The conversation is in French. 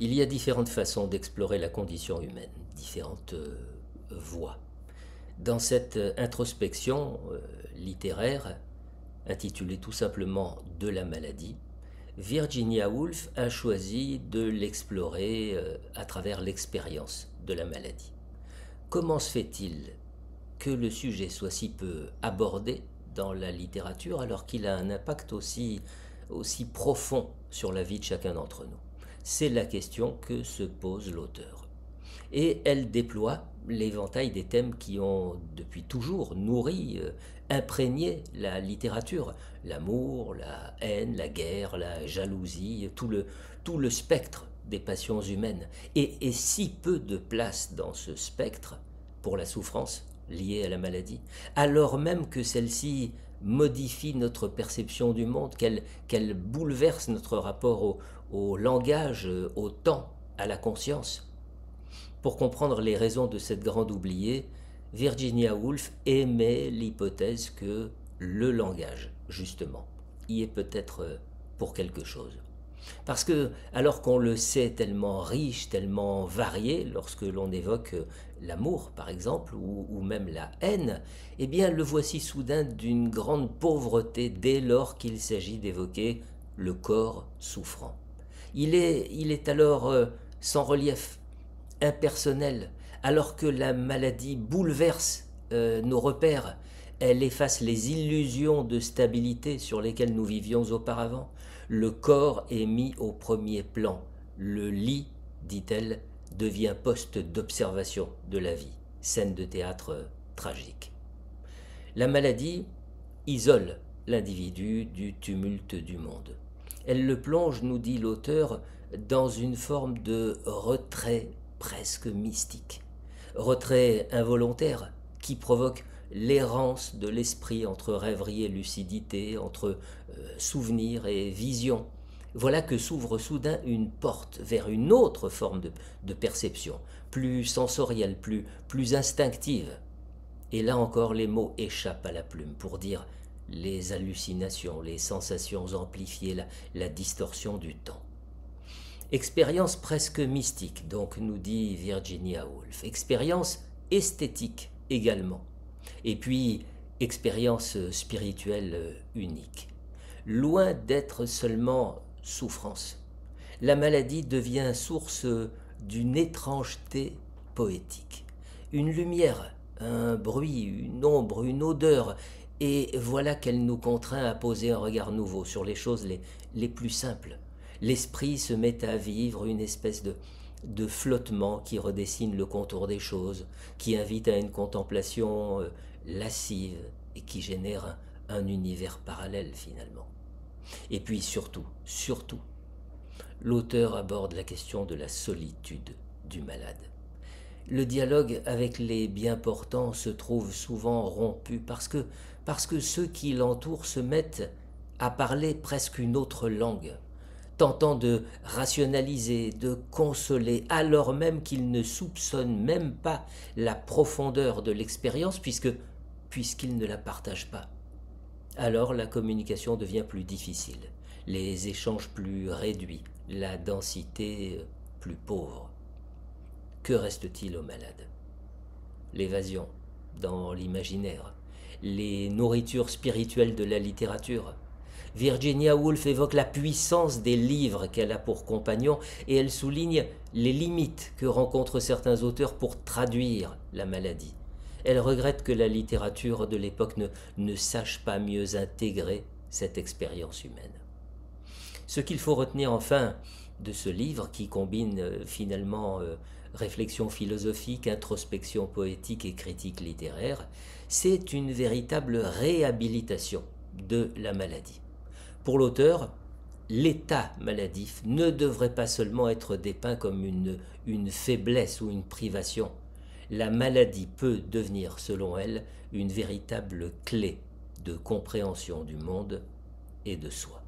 Il y a différentes façons d'explorer la condition humaine, différentes voies. Dans cette introspection littéraire, intitulée tout simplement De la maladie, Virginia Woolf a choisi de l'explorer à travers l'expérience de la maladie. Comment se fait-il que le sujet soit si peu abordé dans la littérature alors qu'il a un impact aussi profond sur la vie de chacun d'entre nous? C'est la question que se pose l'auteur. Et elle déploie l'éventail des thèmes qui ont depuis toujours nourri, imprégné la littérature. L'amour, la haine, la guerre, la jalousie, tout le spectre des passions humaines. Et si peu de place dans ce spectre pour la souffrance liée à la maladie, alors même que celle-ci modifie notre perception du monde, qu'elle bouleverse notre rapport au langage, au temps, à la conscience. Pour comprendre les raisons de cette grande oubliée, Virginia Woolf émet l'hypothèse que le langage, justement, y est peut-être pour quelque chose. Parce que, alors qu'on le sait tellement riche, tellement varié, lorsque l'on évoque l'amour, par exemple, ou même la haine, eh bien, le voici soudain d'une grande pauvreté dès lors qu'il s'agit d'évoquer le corps souffrant. Il est alors sans relief, impersonnel, alors que la maladie bouleverse nos repères. Elle efface les illusions de stabilité sur lesquelles nous vivions auparavant. Le corps est mis au premier plan. Le lit, dit-elle, devient poste d'observation de la vie, scène de théâtre tragique. La maladie isole l'individu du tumulte du monde. Elle le plonge, nous dit l'auteur, dans une forme de retrait presque mystique. Retrait involontaire qui provoque l'errance de l'esprit entre rêverie et lucidité, entre souvenir et vision. Voilà que s'ouvre soudain une porte vers une autre forme de perception, plus sensorielle, plus instinctive. Et là encore, les mots échappent à la plume pour dire les hallucinations, les sensations amplifiées, la distorsion du temps. Expérience presque mystique, donc, nous dit Virginia Woolf. Expérience esthétique également. Et puis, expérience spirituelle unique. Loin d'être seulement souffrance, la maladie devient source d'une étrangeté poétique. Une lumière, un bruit, une ombre, une odeur, et voilà qu'elle nous contraint à poser un regard nouveau sur les choses les plus simples. L'esprit se met à vivre une espèce de flottement qui redessine le contour des choses, qui invite à une contemplation lascive et qui génère un univers parallèle finalement. Et puis surtout, l'auteur aborde la question de la solitude du malade. Le dialogue avec les bien-portants se trouve souvent rompu parce que ceux qui l'entourent se mettent à parler presque une autre langue, tentant de rationaliser, de consoler, alors même qu'ils ne soupçonnent même pas la profondeur de l'expérience puisqu'ils ne la partagent pas. Alors la communication devient plus difficile, les échanges plus réduits, la densité plus pauvre. Que reste-t-il aux malades? L'évasion dans l'imaginaire, les nourritures spirituelles de la littérature. Virginia Woolf évoque la puissance des livres qu'elle a pour compagnons et elle souligne les limites que rencontrent certains auteurs pour traduire la maladie. Elle regrette que la littérature de l'époque ne sache pas mieux intégrer cette expérience humaine. Ce qu'il faut retenir enfin de ce livre qui combine finalement réflexion philosophique, introspection poétique et critique littéraire, c'est une véritable réhabilitation de la maladie. Pour l'auteur, l'état maladif ne devrait pas seulement être dépeint comme une faiblesse ou une privation. La maladie peut devenir, selon elle, une véritable clé de compréhension du monde et de soi.